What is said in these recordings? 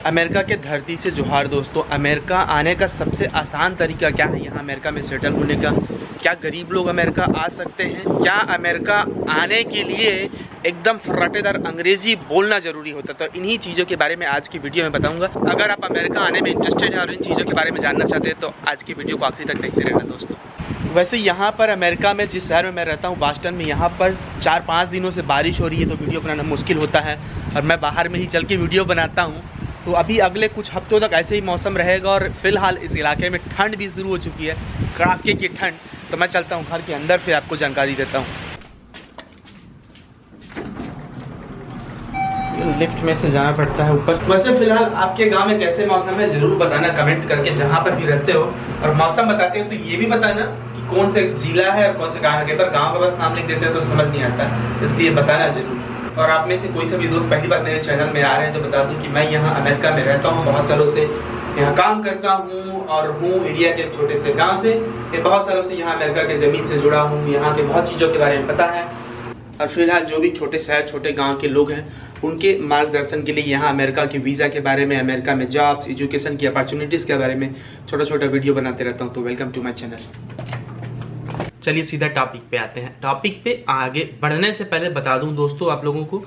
America के धरती से जोहार दोस्तों। अमेरिका आने का सबसे आसान तरीका क्या है? यहाँ अमेरिका में सेटल होने का। क्या गरीब लोग अमेरिका आ सकते हैं? क्या अमेरिका आने के लिए एकदम फर्राटेदार अंग्रेजी बोलना ज़रूरी होता है? तो इन्हीं चीज़ों के बारे में आज की वीडियो में बताऊंगा। अगर आप अमेरिका आने में इंटरेस्टेड हैं और इन चीज़ों के बारे में जानना चाहते हैं तो आज की वीडियो को आखिरी तक देखते रहना दोस्तों। वैसे यहाँ पर अमेरिका में जिस शहर में मैं रहता हूँ बॉस्टन में, यहाँ पर 4-5 दिनों से बारिश हो रही है तो वीडियो बनाना मुश्किल होता है और मैं बाहर में ही चल के वीडियो बनाता हूँ। तो अभी अगले कुछ हफ्तों तक ऐसे ही मौसम रहेगा और फिलहाल इस इलाके में ठंड भी शुरू हो चुकी है, कड़ाके की ठंड। तो मैं चलता हूँ घर के अंदर, फिर आपको जानकारी देता हूँ। लिफ्ट में से जाना पड़ता है ऊपर। वैसे फिलहाल आपके गांव में कैसे मौसम है ज़रूर बताना कमेंट करके, जहाँ पर भी रहते हो। और मौसम बताते हो तो ये भी बताना कि कौन से जिला है और कौन से गाँव है। पर गाँव का बस नाम लिख देते हो तो समझ नहीं आता, इसलिए बताना जरूर। और आप में से कोई सभी दोस्त पहली बार मेरे चैनल में आ रहे हैं तो बता दूं कि मैं यहाँ अमेरिका में रहता हूँ, बहुत सालों से यहाँ काम करता हूँ और हूँ इंडिया के एक छोटे से गांव से। ये बहुत सालों से यहाँ अमेरिका के ज़मीन से जुड़ा हूँ, यहाँ के बहुत चीज़ों के बारे में पता है। और फिलहाल जो भी छोटे शहर छोटे गांव के लोग हैं उनके मार्गदर्शन के लिए यहाँ अमेरिका के वीज़ा के बारे में, अमेरिका में जॉब्स, एजुकेशन की अपॉर्चुनिटीज़ के बारे में छोटा छोटा वीडियो बनाते रहता हूँ। तो वेलकम टू माई चैनल। चलिए सीधा टॉपिक पे आते हैं। टॉपिक पे आगे बढ़ने से पहले बता दूं दोस्तों आप लोगों को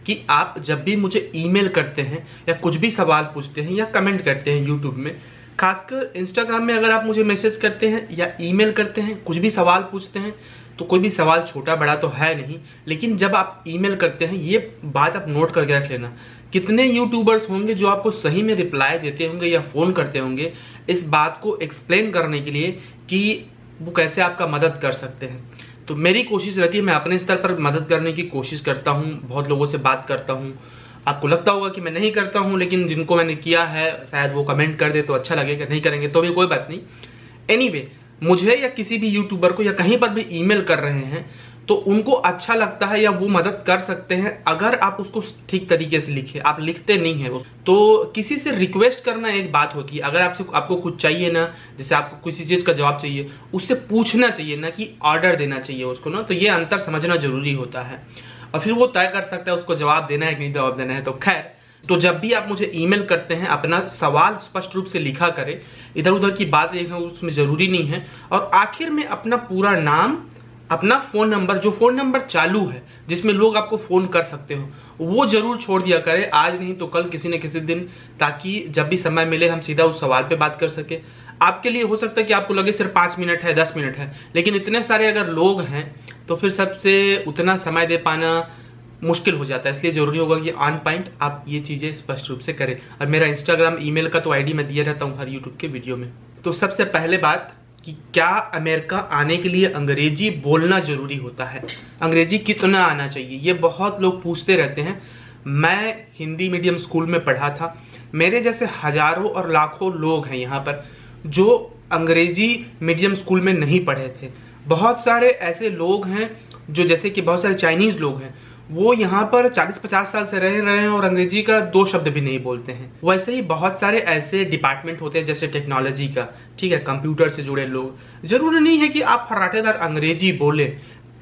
कि आप जब भी मुझे ईमेल करते हैं या कुछ भी सवाल पूछते हैं या कमेंट करते हैं यूट्यूब में, खासकर इंस्टाग्राम में अगर आप मुझे मैसेज करते हैं या ईमेल करते हैं, कुछ भी सवाल पूछते हैं, तो कोई भी सवाल छोटा बड़ा तो है नहीं, लेकिन जब आप ईमेल करते हैं ये बात आप नोट करके रख लेना। कितने यूट्यूबर्स होंगे जो आपको सही में रिप्लाई देते होंगे या फ़ोन करते होंगे इस बात को एक्सप्लेन करने के लिए कि वो कैसे आपका मदद कर सकते हैं। तो मेरी कोशिश रहती है, मैं अपने स्तर पर मदद करने की कोशिश करता हूँ, बहुत लोगों से बात करता हूँ। आपको लगता होगा कि मैं नहीं करता हूँ, लेकिन जिनको मैंने किया है शायद वो कमेंट कर दे तो अच्छा लगेगा, नहीं करेंगे तो भी कोई बात नहीं। एनीवे, मुझे या किसी भी यूट्यूबर को या कहीं पर भी ईमेल कर रहे हैं तो उनको अच्छा लगता है या वो मदद कर सकते हैं अगर आप उसको ठीक तरीके से लिखें। आप लिखते नहीं हैं तो किसी से रिक्वेस्ट करना एक बात होती है। अगर आपको कुछ चाहिए ना, जैसे आपको किसी चीज़ का जवाब चाहिए, उससे पूछना चाहिए ना कि ऑर्डर देना चाहिए उसको ना। तो ये अंतर समझना जरूरी होता है और फिर वो तय कर सकता है उसको जवाब देना है कि नहीं जवाब देना है। तो खैर, तो जब भी आप मुझे ईमेल करते हैं अपना सवाल स्पष्ट रूप से लिखा करें, इधर उधर की बात लिखना उसमें ज़रूरी नहीं है। और आखिर में अपना पूरा नाम, अपना फ़ोन नंबर, जो फ़ोन नंबर चालू है जिसमें लोग आपको फ़ोन कर सकते हो, वो ज़रूर छोड़ दिया करें, आज नहीं तो कल किसी न किसी दिन, ताकि जब भी समय मिले हम सीधा उस सवाल पे बात कर सके। आपके लिए हो सकता है कि आपको लगे सिर्फ 5 मिनट है, 10 मिनट है, लेकिन इतने सारे अगर लोग हैं तो फिर सबसे उतना समय दे पाना मुश्किल हो जाता है। इसलिए ज़रूरी होगा कि ऑन पॉइंट आप ये चीज़ें स्पष्ट रूप से करें। और मेरा इंस्टाग्राम, ईमेल का तो आईडी मैं दिए रहता हूँ हर यूट्यूब के वीडियो में। तो सबसे पहले बात कि क्या अमेरिका आने के लिए अंग्रेजी बोलना ज़रूरी होता है? अंग्रेजी कितना आना चाहिए, ये बहुत लोग पूछते रहते हैं। मैं हिंदी मीडियम स्कूल में पढ़ा था, मेरे जैसे हजारों और लाखों लोग हैं यहाँ पर जो अंग्रेजी मीडियम स्कूल में नहीं पढ़े थे। बहुत सारे ऐसे लोग हैं जो, जैसे कि बहुत सारे चाइनीज़ लोग हैं, वो यहाँ पर 40-50 साल से रह रहे हैं और अंग्रेजी का 2 शब्द भी नहीं बोलते हैं। वैसे ही बहुत सारे ऐसे डिपार्टमेंट होते हैं जैसे टेक्नोलॉजी का, ठीक है, कंप्यूटर से जुड़े लोग। जरूरी नहीं है कि आप फर्राटेदार अंग्रेजी बोले।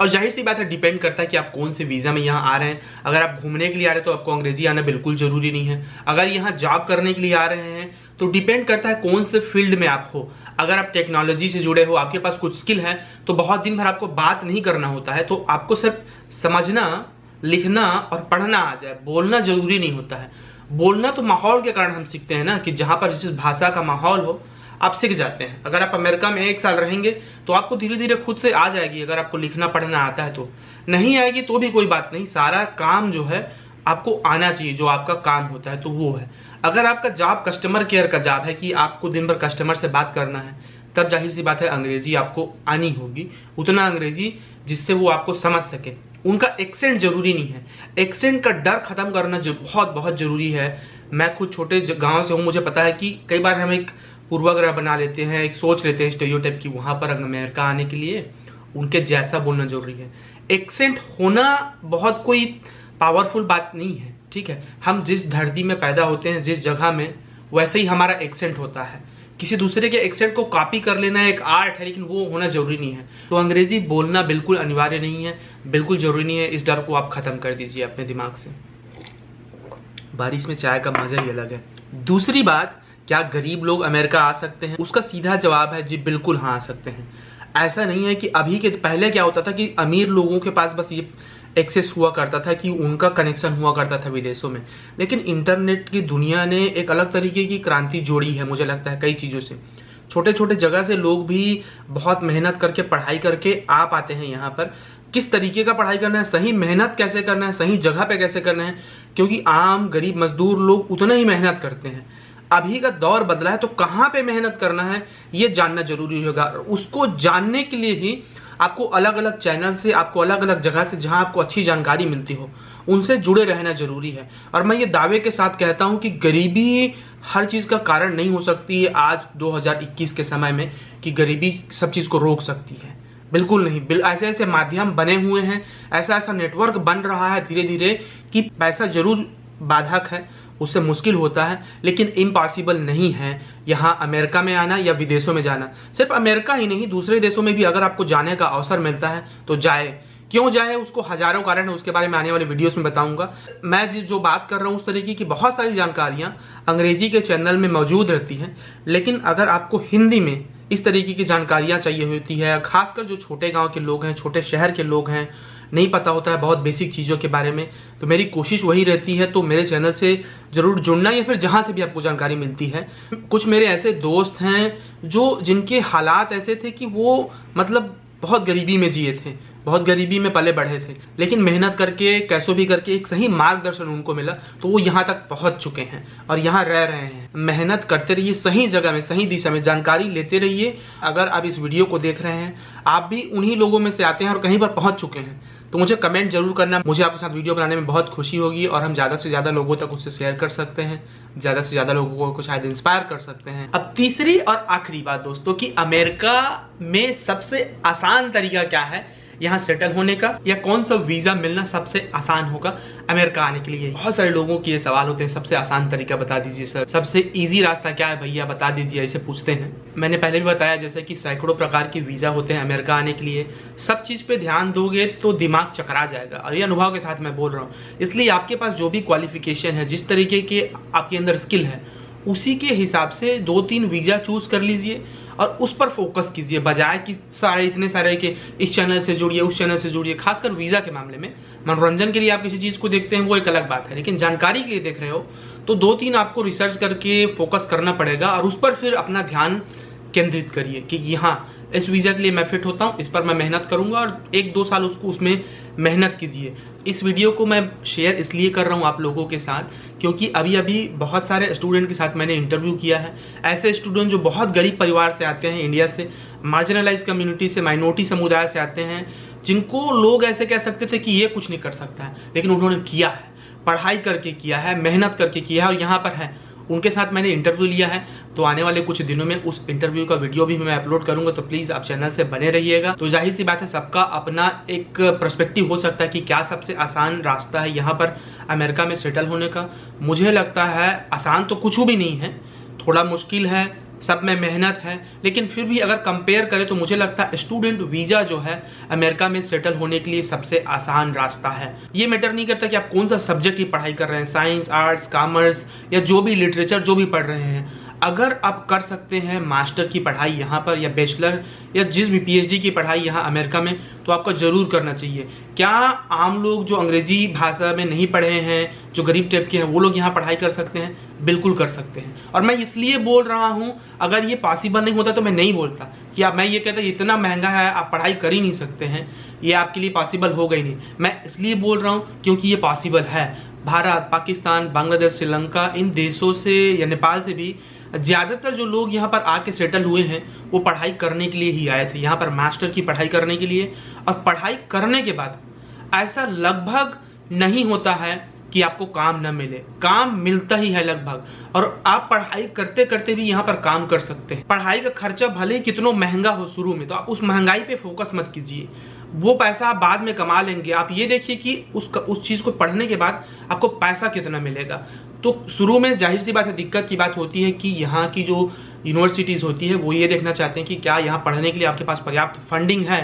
और जाहिर सी बात है, डिपेंड करता है कि आप कौन से वीज़ा में यहाँ आ रहे हैं। अगर आप घूमने के लिए आ रहे हैं तो आपको अंग्रेजी आना बिल्कुल ज़रूरी नहीं है। अगर यहाँ जॉब करने के लिए आ रहे हैं तो डिपेंड करता है कौन से फील्ड में आप हो। अगर आप टेक्नोलॉजी से जुड़े हो, आपके पास कुछ स्किल है, तो बहुत दिन भर आपको बात नहीं करना होता है, तो आपको सिर्फ समझना, लिखना और पढ़ना आ जाए, बोलना जरूरी नहीं होता है। बोलना तो माहौल के कारण हम सीखते हैं ना, कि जहाँ पर जिस भाषा का माहौल हो आप सीख जाते हैं। अगर आप अमेरिका में 1 साल रहेंगे तो आपको धीरे धीरे खुद से आ जाएगी। अगर आपको लिखना पढ़ना आता है तो, नहीं आएगी तो भी कोई बात नहीं, सारा काम जो है आपको आना चाहिए, जो आपका काम होता है तो वो है। अगर आपका जॉब कस्टमर केयर का जॉब है कि आपको दिन भर कस्टमर से बात करना है, तब जाहिर सी बात है अंग्रेजी आपको आनी होगी, उतना अंग्रेजी जिससे वो आपको समझ सके। उनका एक्सेंट जरूरी नहीं है, एक्सेंट का डर खत्म करना जो बहुत बहुत जरूरी है। मैं खुद छोटे गांव से हूँ, मुझे पता है कि कई बार हम एक पूर्वाग्रह बना लेते हैं, एक सोच लेते हैं स्टेरियोटाइप की, वहाँ पर अमेरिका आने के लिए उनके जैसा बोलना जरूरी है। एक्सेंट होना बहुत कोई पावरफुल बात नहीं है, ठीक है। हम जिस धरती में पैदा होते हैं, जिस जगह में, वैसे ही हमारा एक्सेंट होता है। किसी दूसरे के एक्सेंट को कॉपी कर लेना एक आर्ट है, लेकिन वो होना जरूरी नहीं है। तो अंग्रेजी बोलना बिल्कुल अनिवार्य नहीं है, बिल्कुल जरूरी नहीं है। इस डर को आप खत्म कर दीजिए अपने दिमाग से। बारिश में चाय का मजा ही अलग है। दूसरी बात, क्या गरीब लोग अमेरिका आ सकते हैं? उसका सीधा जवाब है जी बिल्कुल हाँ आ सकते हैं। ऐसा नहीं है कि अभी के पहले क्या होता था कि अमीर लोगों के पास बस ये एक्सेस हुआ करता था कि उनका कनेक्शन हुआ करता था विदेशों में, लेकिन इंटरनेट की दुनिया ने एक अलग तरीके की क्रांति जोड़ी है मुझे लगता है कई चीज़ों से। छोटे छोटे जगह से लोग भी बहुत मेहनत करके पढ़ाई करके आ पाते हैं यहाँ पर। किस तरीके का पढ़ाई करना है, सही मेहनत कैसे करना है, सही जगह पे कैसे करना है, क्योंकि आम गरीब मजदूर लोग उतना ही मेहनत करते हैं। अभी का दौर बदला है तो कहाँ पे मेहनत करना है ये जानना जरूरी होगा। उसको जानने के लिए ही आपको अलग अलग चैनल से, आपको अलग अलग जगह से जहाँ आपको अच्छी जानकारी मिलती हो उनसे जुड़े रहना जरूरी है। और मैं ये दावे के साथ कहता हूँ कि गरीबी हर चीज़ का कारण नहीं हो सकती है आज 2021 के समय में, कि गरीबी सब चीज़ को रोक सकती है। बिल्कुल नहीं। ऐसे ऐसे माध्यम बने हुए हैं, ऐसा ऐसा नेटवर्क बन रहा है धीरे धीरे कि पैसा जरूर बाधक है, उससे मुश्किल होता है, लेकिन इम्पॉसिबल नहीं है यहाँ अमेरिका में आना या विदेशों में जाना। सिर्फ अमेरिका ही नहीं, दूसरे देशों में भी अगर आपको जाने का अवसर मिलता है तो जाए। क्यों जाए, उसको हजारों कारण है, उसके बारे में आने वाले वीडियोस में बताऊंगा। मैं जो बात कर रहा हूँ उस तरीके की बहुत सारी जानकारियाँ अंग्रेजी के चैनल में मौजूद रहती हैं, लेकिन अगर आपको हिंदी में इस तरीके की जानकारियाँ चाहिए होती है, खासकर जो छोटे गाँव के लोग हैं, छोटे शहर के लोग हैं, नहीं पता होता है बहुत बेसिक चीज़ों के बारे में, तो मेरी कोशिश वही रहती है तो मेरे चैनल से ज़रूर जुड़ना, या फिर जहाँ से भी आपको जानकारी मिलती है। कुछ मेरे ऐसे दोस्त हैं जिनके हालात ऐसे थे कि वो मतलब बहुत गरीबी में जिए थे, बहुत गरीबी में पले बढ़े थे, लेकिन मेहनत करके कैसों भी करके एक सही मार्गदर्शन उनको मिला तो वो यहाँ तक पहुँच चुके हैं और यहाँ रह रहे हैं। मेहनत करते रहिए, सही जगह में, सही दिशा में जानकारी लेते रहिए। अगर आप इस वीडियो को देख रहे हैं, आप भी उन्हीं लोगों में से आते हैं और कहीं पर पहुँच चुके हैं, तो मुझे कमेंट जरूर करना। मुझे आपके साथ वीडियो बनाने में बहुत खुशी होगी और हम ज़्यादा से ज़्यादा लोगों तक उससे शेयर कर सकते हैं, ज़्यादा से ज़्यादा लोगों को शायद इंस्पायर कर सकते हैं। अब तीसरी और आखिरी बात दोस्तों, कि अमेरिका में सबसे आसान तरीका क्या है यहाँ सेटल होने का, या कौन सा वीज़ा मिलना सबसे आसान होगा अमेरिका आने के लिए। बहुत सारे लोगों के ये सवाल होते हैं, सबसे आसान तरीका बता दीजिए सर, सबसे इजी रास्ता क्या है भैया बता दीजिए, ऐसे पूछते हैं। मैंने पहले भी बताया जैसे कि सैकड़ों प्रकार के वीज़ा होते हैं अमेरिका आने के लिए। सब चीज़ पे ध्यान दोगे तो दिमाग चकरा जाएगा, और ये अनुभव के साथ मैं बोल रहा हूँ। इसलिए आपके पास जो भी क्वालिफिकेशन है, जिस तरीके के आपके अंदर स्किल है, उसी के हिसाब से 2-3 वीज़ा चूज कर लीजिए और उस पर फोकस कीजिए, बजाय कि इतने सारे के इस चैनल से जुड़िए, उस चैनल से जुड़िए। खासकर वीज़ा के मामले में, मनोरंजन के लिए आप किसी चीज़ को देखते हैं वो एक अलग बात है, लेकिन जानकारी के लिए देख रहे हो तो 2-3 आपको रिसर्च करके फोकस करना पड़ेगा और उस पर फिर अपना ध्यान केंद्रित करिए कि यहाँ इस वीज़ा के लिए मैं फिट होता हूँ, इस पर मैं मेहनत करूँगा, और 1-2 साल उसमें मेहनत कीजिए। इस वीडियो को मैं शेयर इसलिए कर रहा हूँ आप लोगों के साथ क्योंकि अभी बहुत सारे स्टूडेंट के साथ मैंने इंटरव्यू किया है। ऐसे स्टूडेंट जो बहुत गरीब परिवार से आते हैं, इंडिया से, मार्जिनलाइज कम्युनिटी से, माइनॉरिटी समुदाय से आते हैं, जिनको लोग ऐसे कह सकते थे कि ये कुछ नहीं कर सकता है, लेकिन उन्होंने किया है, पढ़ाई करके किया है, मेहनत करके किया है और यहाँ पर है। उनके साथ मैंने इंटरव्यू लिया है, तो आने वाले कुछ दिनों में उस इंटरव्यू का वीडियो भी मैं अपलोड करूंगा, तो प्लीज़ आप चैनल से बने रहिएगा। तो जाहिर सी बात है, सबका अपना एक पर्सपेक्टिव हो सकता है कि क्या सबसे आसान रास्ता है यहाँ पर अमेरिका में सेटल होने का। मुझे लगता है आसान तो कुछ भी नहीं है, थोड़ा मुश्किल है, सब में मेहनत है, लेकिन फिर भी अगर कंपेयर करें तो मुझे लगता है स्टूडेंट वीज़ा जो है अमेरिका में सेटल होने के लिए सबसे आसान रास्ता है। ये मैटर नहीं करता कि आप कौन सा सब्जेक्ट की पढ़ाई कर रहे हैं, साइंस, आर्ट्स, कॉमर्स या जो भी लिटरेचर जो भी पढ़ रहे हैं। अगर आप कर सकते हैं मास्टर की पढ़ाई यहाँ पर, या बैचलर, या जिस भी PhD की पढ़ाई यहाँ अमेरिका में, तो आपको ज़रूर करना चाहिए। क्या आम लोग जो अंग्रेजी भाषा में नहीं पढ़े हैं, जो गरीब टाइप के हैं, वो लोग यहाँ पढ़ाई कर सकते हैं? बिल्कुल कर सकते हैं। और मैं इसलिए बोल रहा हूँ, अगर ये पॉसिबल नहीं होता तो मैं नहीं बोलता कि मैं ये कहता इतना महंगा है आप पढ़ाई कर ही नहीं सकते हैं, ये आपके लिए पॉसिबल होगा ही नहीं। मैं इसलिए बोल रहा हूँ क्योंकि ये पॉसिबल है। भारत, पाकिस्तान, बांग्लादेश, श्रीलंका, इन देशों से या नेपाल से भी ज़्यादातर जो लोग यहाँ पर आके सेटल हुए हैं वो पढ़ाई करने के लिए ही आए थे, यहाँ पर मास्टर की पढ़ाई करने के लिए। और पढ़ाई करने के बाद ऐसा लगभग नहीं होता है कि आपको काम न मिले, काम मिलता ही है लगभग, और आप पढ़ाई करते करते भी यहाँ पर काम कर सकते हैं। पढ़ाई का खर्चा भले ही कितना महंगा हो शुरू में, तो आप उस महंगाई पे फोकस मत कीजिए, वो पैसा आप बाद में कमा लेंगे। आप ये देखिए कि उस चीज़ को पढ़ने के बाद आपको पैसा कितना मिलेगा। तो शुरू में जाहिर सी बात है दिक्कत की बात होती है कि यहाँ की जो यूनिवर्सिटीज़ होती है वो ये देखना चाहते हैं कि क्या यहाँ पढ़ने के लिए आपके पास पर्याप्त फंडिंग है,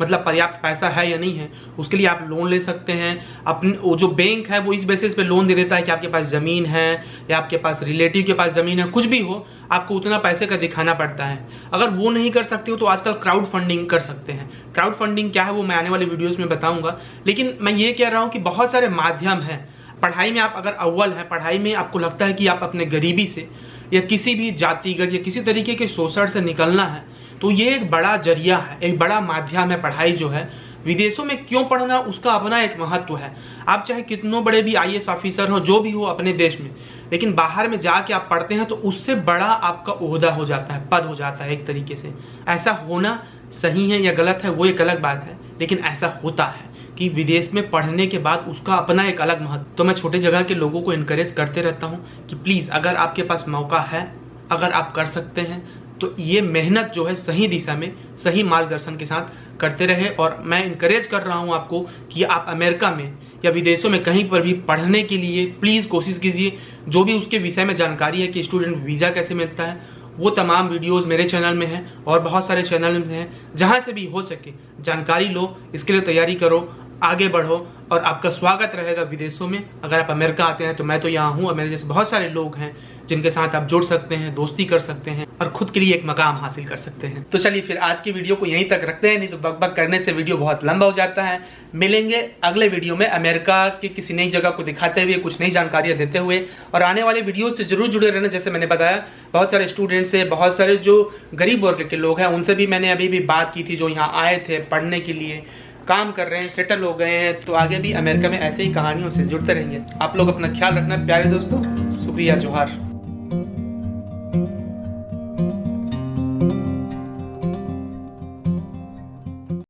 मतलब पर्याप्त पैसा है या नहीं है, उसके लिए आप लोन ले सकते हैं। अपने वो जो बैंक है वो इस बेसिस पे लोन दे देता है कि आपके पास ज़मीन है या आपके पास रिलेटिव के पास ज़मीन है, कुछ भी हो, आपको उतना पैसे का दिखाना पड़ता है। अगर वो नहीं कर सकते हो तो आजकल क्राउड फंडिंग कर सकते हैं। क्राउड फंडिंग क्या है वो मैं आने वाले वीडियोज़ में बताऊँगा, लेकिन मैं ये कह रहा हूँ कि बहुत सारे माध्यम हैं। पढ़ाई में आप अगर अव्वल हैं, पढ़ाई में आपको लगता है कि आप अपने गरीबी से या किसी भी जातिगत या किसी तरीके के शोषण से निकलना है, तो ये एक बड़ा जरिया है, एक बड़ा माध्यम है। पढ़ाई जो है विदेशों में क्यों पढ़ना, उसका अपना एक महत्व है। आप चाहे कितनों बड़े भी IAS ऑफिसर हो, जो भी हो अपने देश में, लेकिन बाहर में जाके आप पढ़ते हैं तो उससे बड़ा आपका ओहदा हो जाता है, पद हो जाता है एक तरीके से। ऐसा होना सही है या गलत है वो एक अलग बात है, लेकिन ऐसा होता है कि विदेश में पढ़ने के बाद उसका अपना एक अलग महत्व। तो मैं छोटे जगह के लोगों को इनकरेज करते रहता हूँ कि प्लीज़ अगर आपके पास मौका है, अगर आप कर सकते हैं, तो ये मेहनत जो है सही दिशा में, सही मार्गदर्शन के साथ करते रहे। और मैं इनकरेज कर रहा हूँ आपको कि आप अमेरिका में या विदेशों में कहीं पर भी पढ़ने के लिए प्लीज़ कोशिश कीजिए। जो भी उसके विषय में जानकारी है कि स्टूडेंट वीज़ा कैसे मिलता है, वो तमाम वीडियोस मेरे चैनल में हैं और बहुत सारे चैनल में हैं। जहाँ से भी हो सके जानकारी लो, इसके लिए तैयारी करो, आगे बढ़ो और आपका स्वागत रहेगा विदेशों में। अगर आप अमेरिका आते हैं तो मैं तो यहाँ हूँ और मेरे जैसे बहुत सारे लोग हैं जिनके साथ आप जुड़ सकते हैं, दोस्ती कर सकते हैं और खुद के लिए एक मकाम हासिल कर सकते हैं। तो चलिए फिर आज की वीडियो को यहीं तक रखते हैं, नहीं तो बकबक करने से वीडियो बहुत लंबा हो जाता है। मिलेंगे अगले वीडियो में अमेरिका की किसी नई जगह को दिखाते हुए, कुछ नई जानकारियाँ देते हुए। और आने वाले वीडियो से जरूर जुड़े रहना। जैसे मैंने बताया, बहुत सारे स्टूडेंट्स से, बहुत सारे जो गरीब वर्ग के लोग हैं उनसे भी मैंने अभी भी बात की थी, जो यहाँ आए थे पढ़ने के लिए, काम कर रहे हैं, सेटल हो गए हैं। तो आगे भी अमेरिका में ऐसे ही कहानियों से जुड़ते रहेंगे। आप लोग अपना ख्याल रखना प्यारे दोस्तों। शुक्रिया, जोहार।